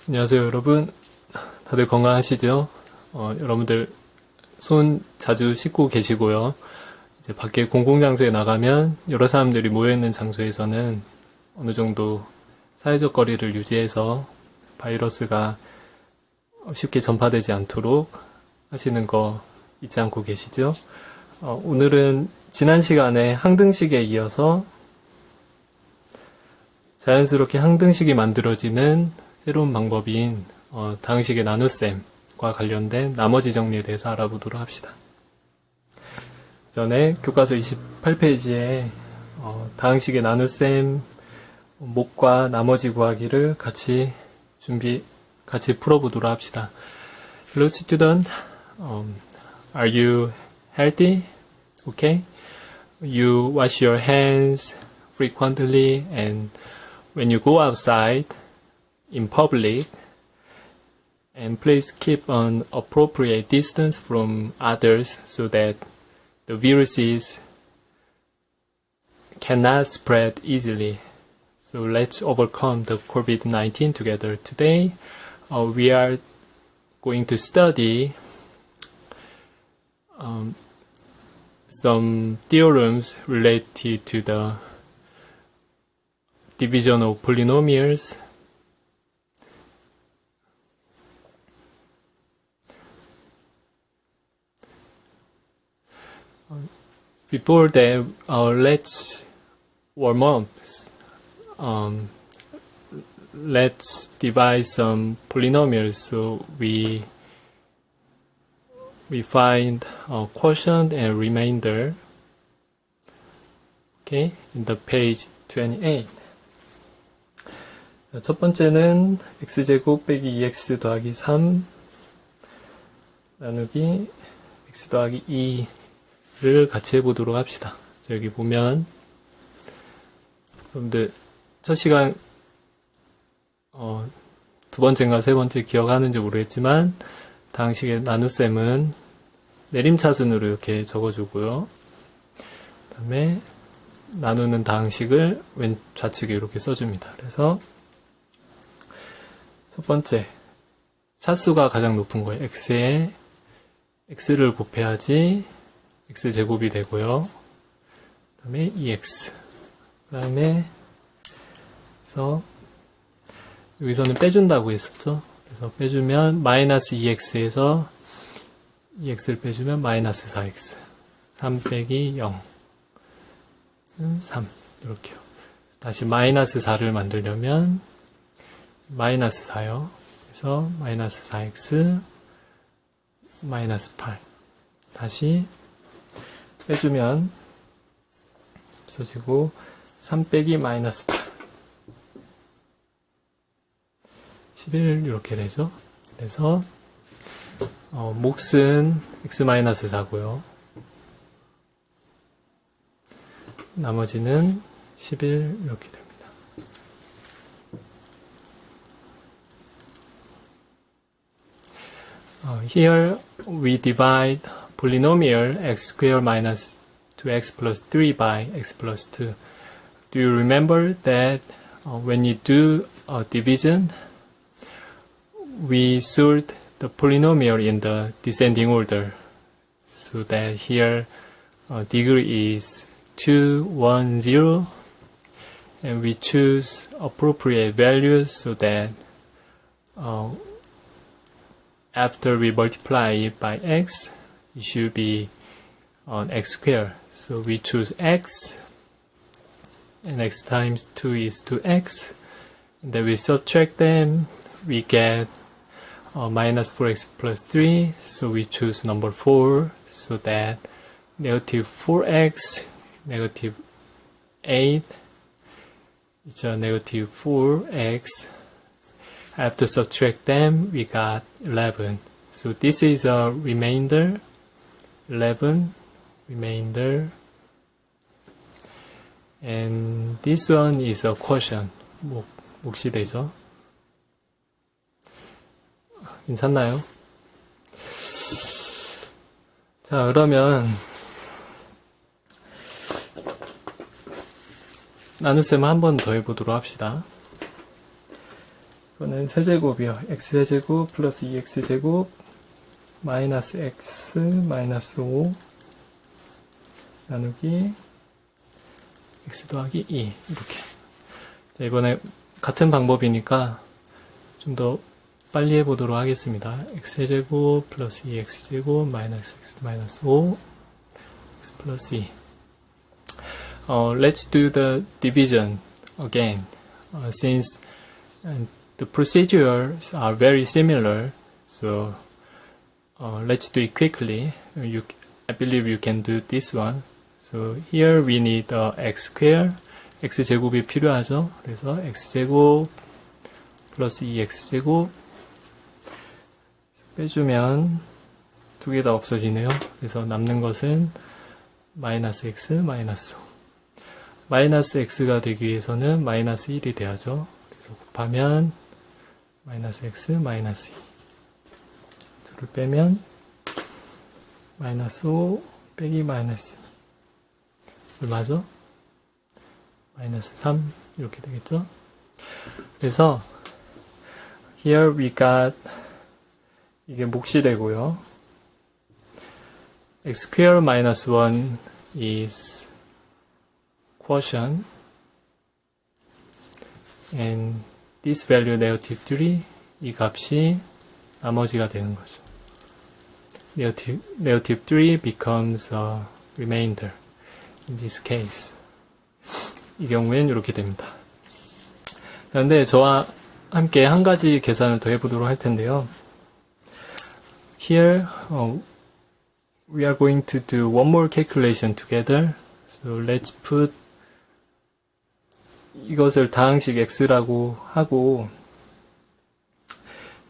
안녕하세요, 여러분. 다들 건강하시죠? 여러분들 손 자주 씻고 계시고요. 이제 밖에 공공장소에 나가면 여러 사람들이 모여있는 장소에서는 어느 정도 사회적 거리를 유지해서 바이러스가 쉽게 전파되지 않도록 하시는 거 잊지 않고 계시죠? 오늘은 지난 시간에 항등식에 이어서 자연스럽게 항등식이 만들어지는 새로운 방법인 다항식의 나눗셈과 관련된 나머지 정리에 대해서 알아보도록 합시다. 전에 교과서 28페이지에 다항식의 나눗셈 목과 나머지 구하기를 같이 풀어보도록 합시다. Hello student, are you healthy? Okay? You wash your hands frequently, and when you go outside in public, and please keep an appropriate distance from others so that the viruses cannot spread easily. So let's overcome the COVID-19 together. Today, we are going to study some theorems related to the division of polynomials. Before that, let's warm up. Let's divide some polynomials so we find a quotient and remainder. Okay, in the page 28. 첫 번째는 x제곱 빼기 2x 더하기 3 나누기 x 더하기 2를 같이 해보도록 합시다. 여기 보면 여러분들 첫 시간 두 번째인가 세 번째 기억하는지 모르겠지만 다항식의 나눗셈은 내림차순으로 이렇게 적어주고요. 그 다음에 나누는 다항식을 왼 좌측에 이렇게 써줍니다. 그래서 첫 번째 차수가 가장 높은 거예요. x에 x를 곱해야지 x제곱이 되고요. 그 다음에 2x. 그 다음에 그래서 여기서는 빼준다고 했었죠. 그래서 빼주면 마이너스 2x에서 2x를 빼주면 마이너스 4x. 3 빼기 0. 3. 이렇게요. 다시 마이너스 4를 만들려면 마이너스 4요. 그래서 마이너스 4x 마이너스 8. 다시 빼주면 없어지고 3 빼기 마이너스 8 11 이렇게 되죠. 그래서 몫은 x-4고요. 나머지는 11 이렇게 됩니다. Here we divide polynomial x squared minus 2x plus 3 by x plus 2. Do you remember that when you do a division, we sort the polynomial in the descending order, so that here degree is 2, 1, 0, and we choose appropriate values so that after we multiply it by x, it should be on x squared. So we choose x, and x times 2 is 2x, and then we subtract them, we get minus 4x plus 3, so we choose number 4, so that negative 4x, negative 8, it's a negative 4x. After subtract them, we got 11. So this is a remainder, 11, remainder, and this one is a quotient, 몫이 되죠. 괜찮나요? 자, 그러면 나눗셈을 한 번 더 해보도록 합시다. 이거는 세제곱이요. x세제곱 플러스 2x제곱 마이너스 x 마이너스 5 나누기 x 더하기 2 이렇게. 자, 이번에 같은 방법이니까 좀 더 빨리 해보도록 하겠습니다. x제곱 플러스 2x제곱 마이너스 x 마이너스 5 x 플러스 2. Let's do the division again. Since the procedures are very similar, so let's do it quickly. I believe you can do this one. So here we need x square. x제곱이 필요하죠. 그래서 x제곱 플러스 2x제곱 빼주면 두 개 다 없어지네요. 그래서 남는 것은 마이너스 x 마이너스 5. 마이너스 x가 되기 위해서는 마이너스 1이 돼야죠. 그래서 곱하면 마이너스 x 마이너스 2. 둘을 빼면 마이너스 5 빼기 마이너스 2. 얼마죠? 마이너스 3 이렇게 되겠죠? 그래서 here we got 이게 몫이 되고요. x square minus 1 is quotient and this value negative 3 이 값이 나머지가 되는 거죠. negative 3 becomes a remainder in this case. 이 경우엔 이렇게 됩니다. 그런데 저와 함께 한 가지 계산을 더 해보도록 할 텐데요. Here we are going to do one more calculation together. So let's put 이것을 다항식 x라고 하고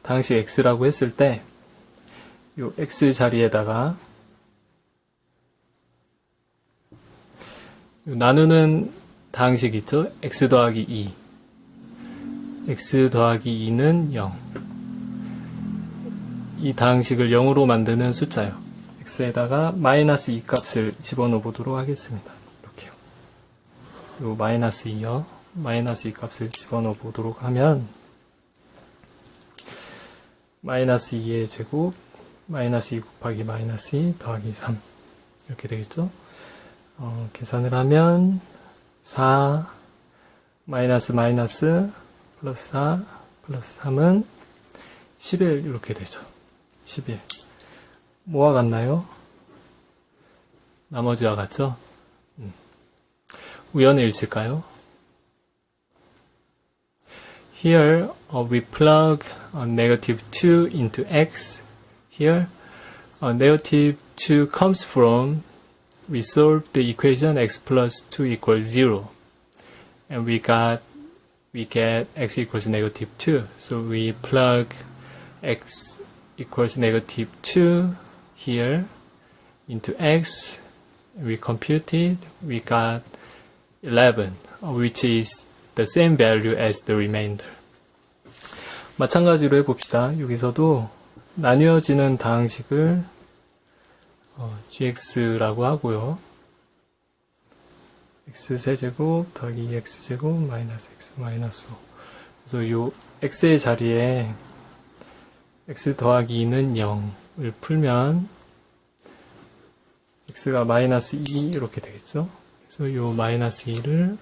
다항식 x라고 했을 때 이 x 자리에다가 나누는 다항식 있죠? x 더하기 2 x 더하기 2는 0 이 다항식을 0으로 만드는 숫자요. x에다가 마이너스 2 값을 집어넣어 보도록 하겠습니다. 이렇게요. 요 마이너스 2요. 마이너스 2 값을 집어넣어 보도록 하면 마이너스 2의 제곱 마이너스 2 곱하기 마이너스 2 더하기 3 이렇게 되겠죠? 계산을 하면 4 마이너스 마이너스 플러스 4 플러스 3은 11 이렇게 되죠. 11 뭐와 같나요? 나머지와 같죠? 우연의 일치일까요? Here we plug negative 2 into x. Here negative 2 comes from we solve the equation x plus 2 equals 0 and we get x equals negative 2. So we plug x equals negative 2 here into x. We computed, we got 11, which is the same value as the remainder. 마찬가지로 해봅시다. 여기서도 나뉘어지는 다항식을 gx라고 하고요. x세제곱 더하기 2x제곱 마이너스 x 마이너스 5. 그래서 요 x의 자리에 x 더하기 2는 0을 풀면 x가 마이너스 2 이렇게 되겠죠. 그래서 요 마이너스 2를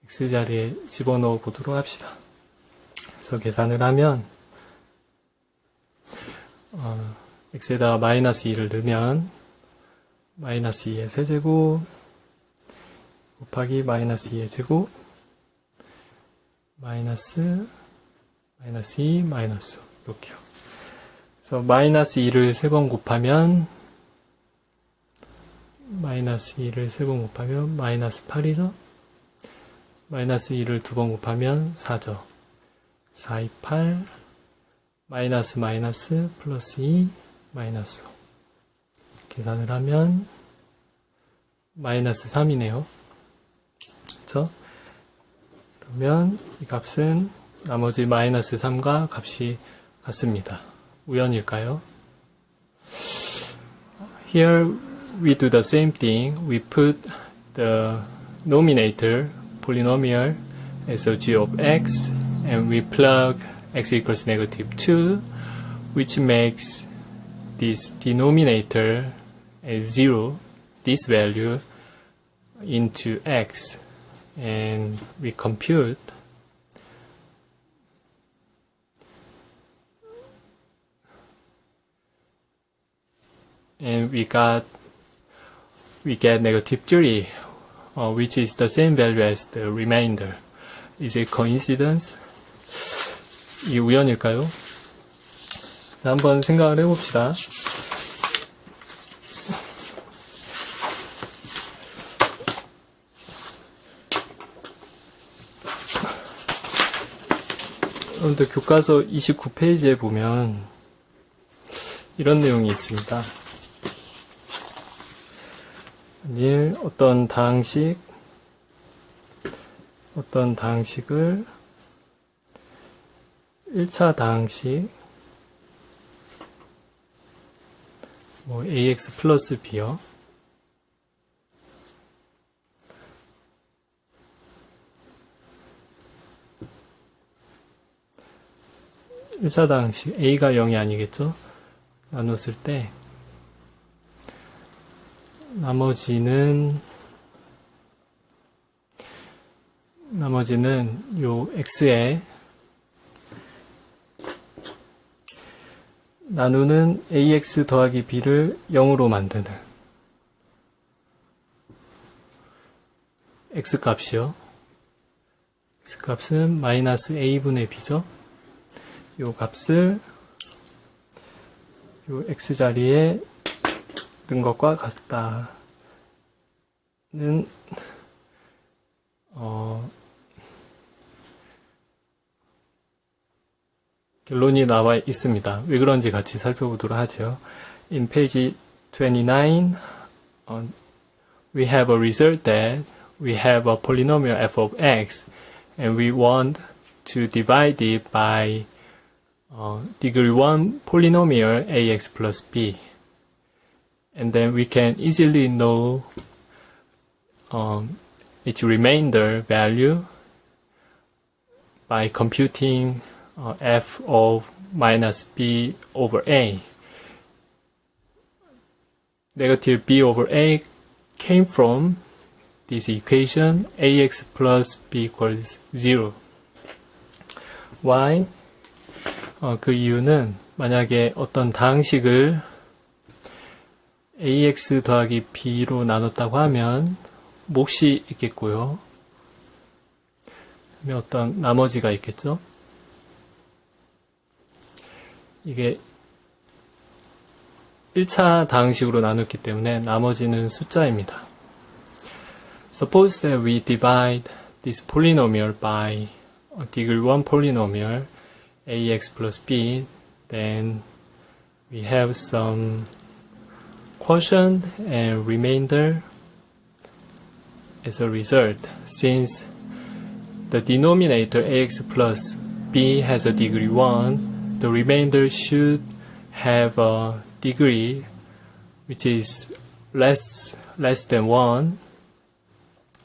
x 자리에 집어넣어 보도록 합시다. 그래서 계산을 하면 x에다가 마이너스 2를 넣으면 마이너스 2의 세제곱 곱하기 마이너스 2의 제곱 마이너스 2 마이너스 5 이렇게요. 그래서 마이너스 2를 3번 곱하면 마이너스 2를 3번 곱하면 마이너스 8이죠. 마이너스 2를 2번 곱하면 4죠. 4, 2, 8 마이너스 마이너스 플러스 2 마이너스 5 계산을 하면 마이너스 3이네요. 그렇죠? 그러면 이 값은 나머지 마이너스 3과 값이 같습니다. 우연일까요? Here we do the same thing. We put the denominator polynomial as a g of x and we plug x equals negative 2, which makes this denominator as 0, this value, into x, and we compute and we get negative 3, which is the same value as the remainder. Is it coincidence? 이 우연일까요? 자, 한번 생각을 해봅시다. 여러분들 교과서 29페이지에 보면 이런 내용이 있습니다. 만일 어떤 다항식을 1차 다항식 ax 플러스 b요. 일차 다항식 a가 0이 아니겠죠? 나눴을 때 나머지는 요 x에 나누는 ax 더하기 b를 0으로 만드는 x값이요. x값은 마이너스 a분의 b죠. 요 값을 요 x자리에 넣은 것과 같다는 결론이 나와 있습니다. 왜 그런지 같이 살펴보도록 하죠. In page 29, we have a result that we have a polynomial f of x and we want to divide it by degree 1 polynomial ax plus b. And then we can easily know its remainder value by computing f of minus b over a. Negative b over a came from this equation ax plus b equals 0. Why? 그 이유는 만약에 어떤 다항식을 ax 더하기 b로 나눴다고 하면 몫이 있겠고요. 그다음에 어떤 나머지가 있겠죠. 이게 1차 다항식으로 나눴기 때문에 나머지는 숫자입니다. Suppose that we divide this polynomial by a degree 1 polynomial ax plus b, then we have some quotient and remainder as a result. Since the denominator ax plus b has a degree 1, the remainder should have a degree which is less than 1.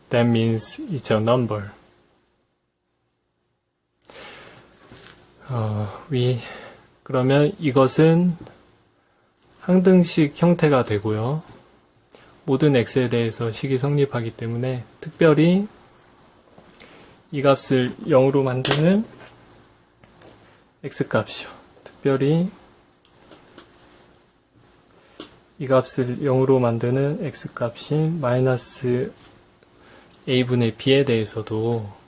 That means it's a number. 그러면 이것은 항등식 형태가 되고요. 모든 x에 대해서 식이 성립하기 때문에 특별히 이 값을 0으로 만드는 x값이요. 특별히 이 값을 0으로 만드는 x값인 마이너스 a분의 b에 대해서도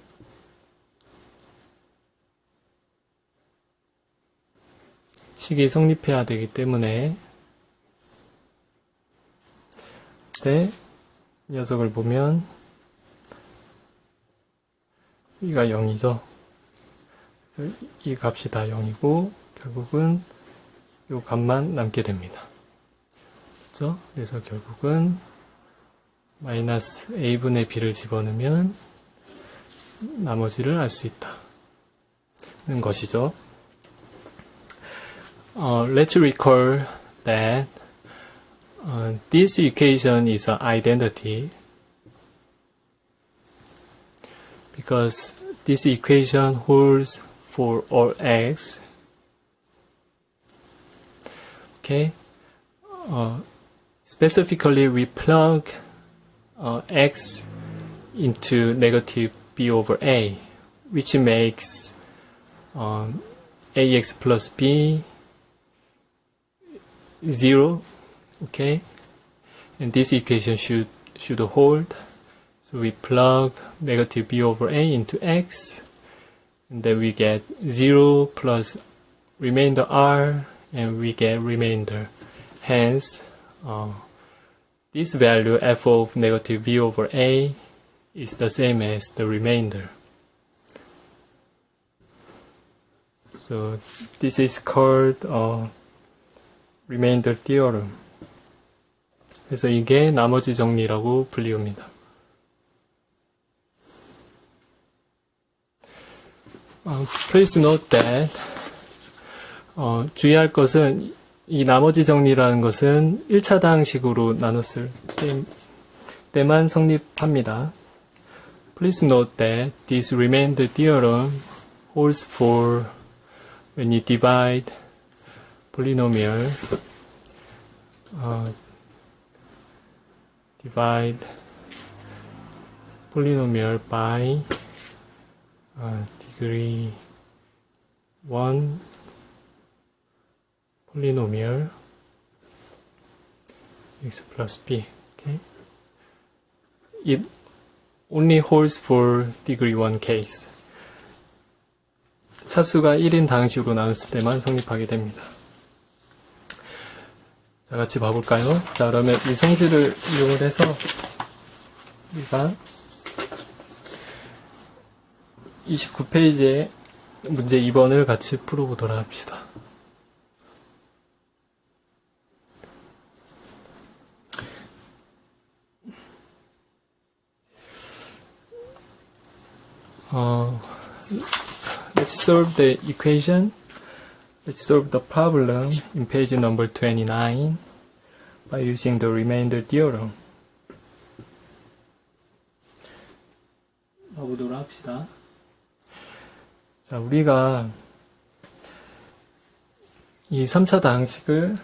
식이 성립해야 되기 때문에 이 녀석을 보면 이가 0이죠. 그래서 이 값이 다 0이고 결국은 이 값만 남게 됩니다. 그렇죠? 그래서 결국은 마이너스 a분의 b를 집어넣으면 나머지를 알 수 있다는 것이죠. Let's recall that this equation is an identity because this equation holds for all x. Okay. Specifically, we plug x into negative b over a, which makes ax plus b 0. Okay, and this equation should hold. So we plug negative b over a into x, and then we get 0 plus remainder r, and we get remainder. Hence, this value f of negative b over a is the same as the remainder. So this is called remainder theorem. 그래서 이게 나머지 정리라고 불리웁니다. Please note that 주의할 것은 이 나머지 정리라는 것은 1차 다항식으로 나눴을 때만 성립합니다. Please note that this remainder theorem holds for when you divide polynomial by degree 1 polynomial x plus b. Okay, it only holds for degree 1 case. 차수가 1인 다항식으로 나눴을 때만 성립하게 됩니다. 자, 같이 봐볼까요? 자, 그러면 이 성질을 이용을 해서 우리가 29페이지에 문제 2번을 같이 풀어보도록 합시다. Let's solve the equation. Let's solve the problem in page number 29 by using the remainder theorem. 봐보도록 합시다. 자, 우리가 이 3차 다항식을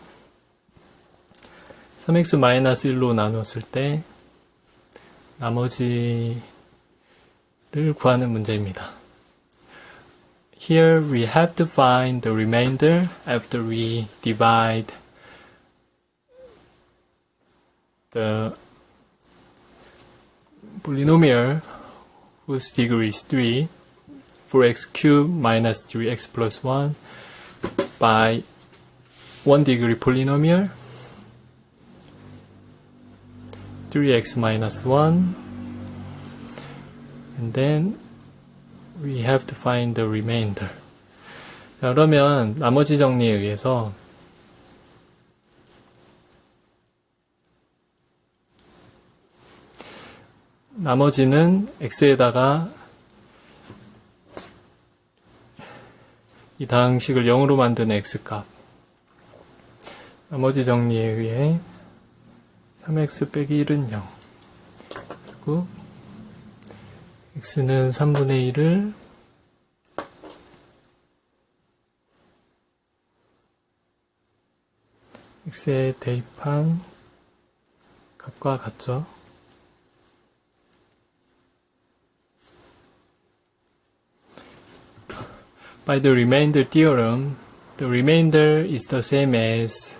3x-1로 나눴을 때 나머지를 구하는 문제입니다. Here we have to find the remainder after we divide the polynomial whose degree is 3, 4x cubed minus 3x plus 1 by 1 degree polynomial 3x minus 1, and then we have to find the remainder. 자, 그러면 나머지 정리에 의해서 나머지는 x에다가 이 다항식을 0으로 만드는 x값, 나머지 정리에 의해 3x 빼기 1은 0, 그리고 x는 3분의 1을 x에 대입한 값과 같죠. By the remainder theorem, the remainder is the same as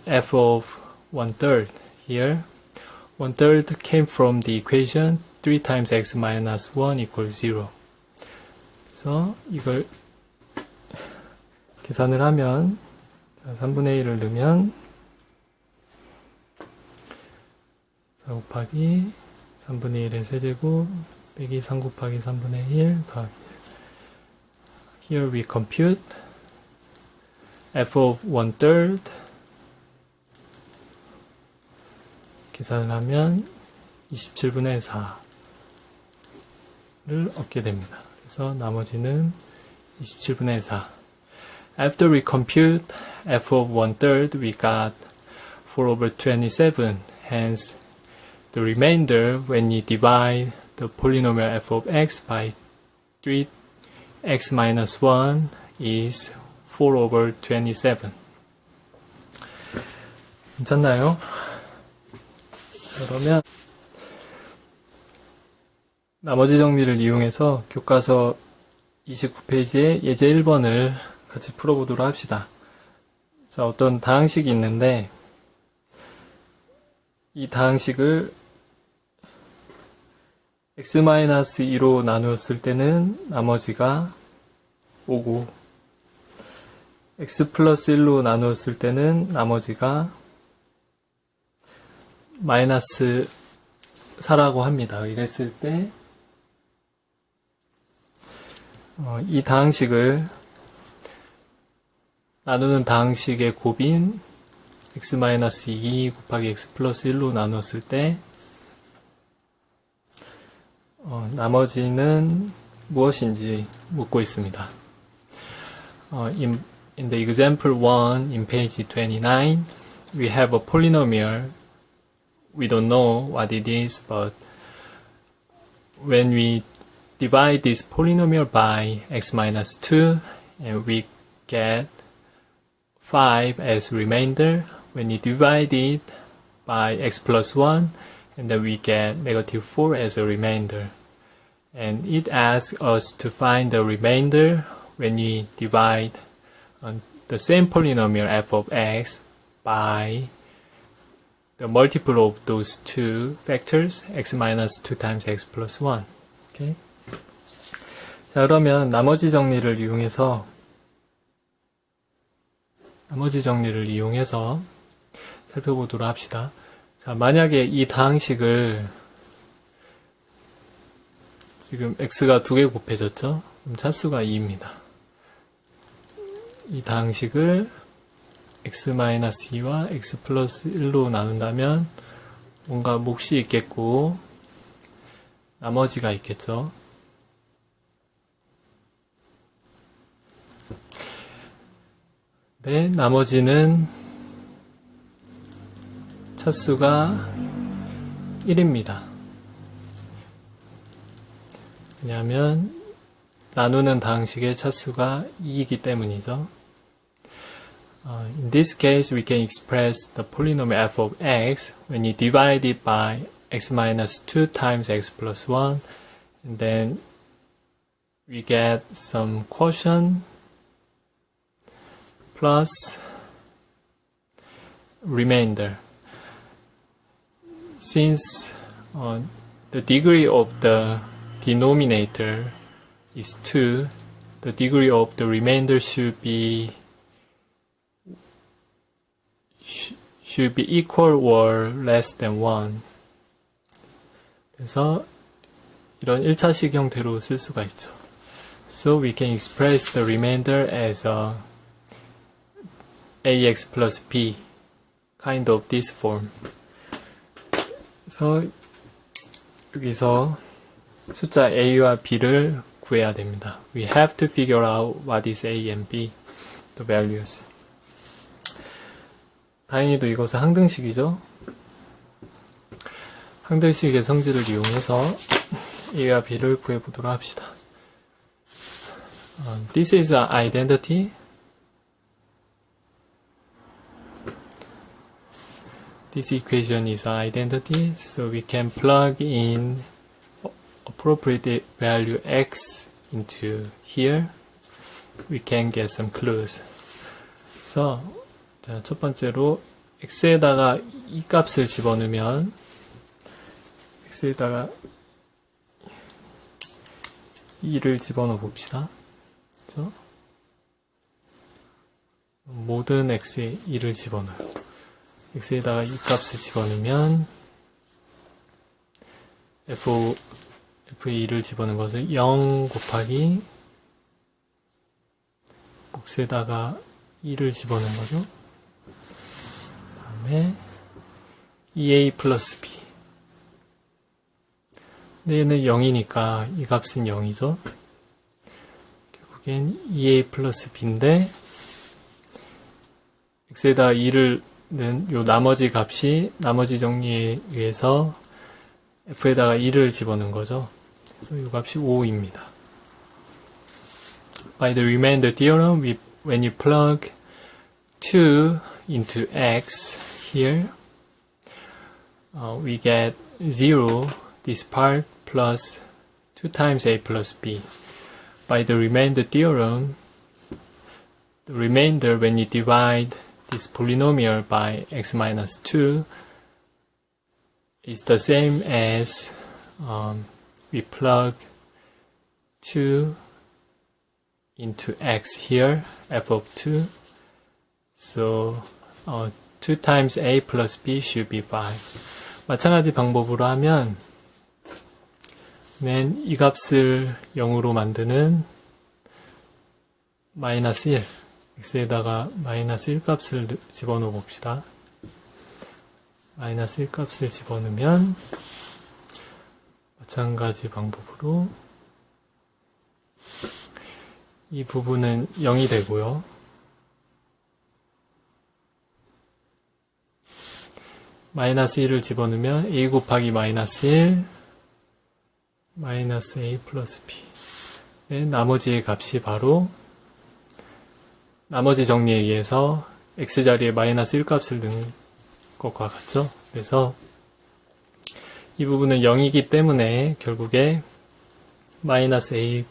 f of 1/3 here. 1/3 came from the equation 3 times x minus 1 equals 0. 그래서 이걸 계산을 하면 3분의 1을 넣으면 4 곱하기 3분의 1의 세제곱 빼기 3 곱하기 3분의 1 더하기 1. Here we compute f of 1/3. 계산을 하면 27분의 4를 얻게 됩니다. 그래서 나머지는 27분의 4. After we compute f of 1/3, we got 4 over 27. Hence, the remainder when you divide the polynomial f of x by 3x minus 1 is 4 over 27. 괜찮나요? 그러면 나머지 정리를 이용해서 교과서 29페이지의 예제 1번을 같이 풀어보도록 합시다. 자, 어떤 다항식이 있는데 이 다항식을 x-2로 나누었을 때는 나머지가 5고 x 플러스 1로 나누었을 때는 나머지가 마이너스 4라고 합니다. 이랬을 때 이 다항식을 나누는 다항식의 곱인 x-2 곱하기 x 플러스 1로 나누었을 때 나머지는 무엇인지 묻고 있습니다. In the example 1 in page 29 we have a polynomial. We don't know what it is, but when we divide this polynomial by x minus 2 and we get 5 as remainder. When you divide it by x plus 1 and then we get negative 4 as a remainder. And it asks us to find the remainder when we divide the same polynomial f of x by the multiple of those two factors, x minus 2 times x plus 1. Okay? 자, 그러면 나머지 정리를 이용해서 살펴보도록 합시다. 자, 만약에 이 다항식을 지금 x가 2개 곱해졌죠? 그럼 차수가 2입니다. 이 다항식을 x-2와 x 플러스 1로 나눈다면 뭔가 몫이 있겠고 나머지가 있겠죠. 네, 나머지는 차수가 1입니다. 왜냐하면 나누는 다항식의 차수가 2이기 때문이죠. In this case, we can express the polynomial f of x when you divide it by x minus 2 times x plus 1, and then we get some quotient plus remainder. Since the degree of the denominator is 2, the degree of the remainder should be equal or less than 1. 그래서 이런 1차식 형태로 쓸 수가 있죠. So we can express the remainder as ax plus b, kind of this form. 그래서 여기서 숫자 a와 b를 구해야 됩니다. We have to figure out what is a and b, the values. 다행히도 이것은 항등식이죠. 항등식의 성질을 이용해서 a와 b를 구해보도록 합시다. This is an identity. This equation is an identity, so we can plug in appropriate value x into here. We can get some clues. 그래서 자, 첫 번째로 x에다가 이 값을 집어넣으면 x에다가 2를 집어넣어 봅시다. 그렇죠? 모든 x에 2를 집어넣어요. x에다가 이 값을 집어넣으면 f의 2를 집어넣은 것을 0 곱하기 몫에다가 2를 집어넣은 거죠. 그 다음에 2a 플러스 b. 근데 얘는 0이니까 이 값은 0이죠. 결국엔 2a 플러스 b인데 x에다 2를 는 요 나머지 값이 나머지 정리에 의해서 f에다가 2를 집어넣은 거죠. 그래서 요 값이 5입니다. by the remainder theorem, when you plug 2 into x here, we get 0, this part, plus 2 times a plus b. By the remainder theorem, the remainder, when you divide this polynomial by x minus 2, is the same as we plug 2 into x here, f of 2. So 2 times a plus b should be 5. 마찬가지 방법으로 하면 맨 이 값을 0으로 만드는 마이너스 1, x에다가 마이너스 1 값을 집어넣어 봅시다. 마이너스 1 값을 집어넣으면 마찬가지 방법으로 이 부분은 0이 되고요. 마이너스 1을 집어넣으면 a 곱하기 마이너스 1 마이너스 a 플러스 b. 네, 나머지의 값이 바로 나머지 정리에 의해서 x자리에 마이너스 1 값을 넣은 것과 같죠. 그래서 이 부분은 0이기 때문에 결국에 마이너스 a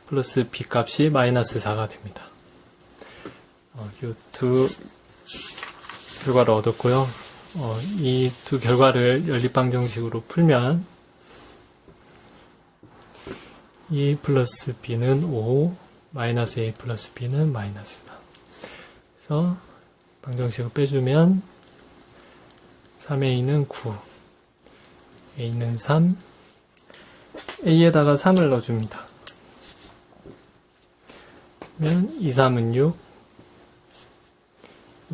플러스 b 값이 마이너스 4가 됩니다. 이 두 결과를 얻었고요. 이 두 결과를 연립방정식으로 풀면 2 플러스 b는 5, 마이너스 a 플러스 b는 마이너스다. 그래서 방정식을 빼주면 3a는 9, a는 3, a에다가 3을 넣어줍니다. 그러면 2, 3은 6,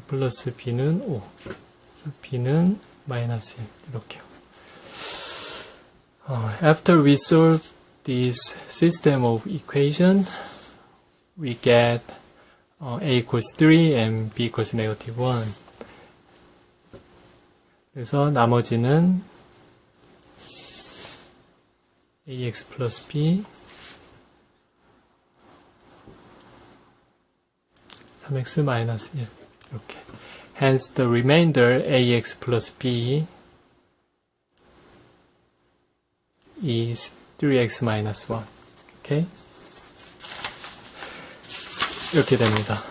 플러스 b는 5, 그래서 b는 마이너스 1, 이렇게요. After we solve this system of equation, we get a equals 3 and b equals negative 1. 그래서 나머지는 ax plus b 3x minus 1 이렇게. Hence the remainder ax plus b is 3x minus 1. Okay? 이렇게 됩니다.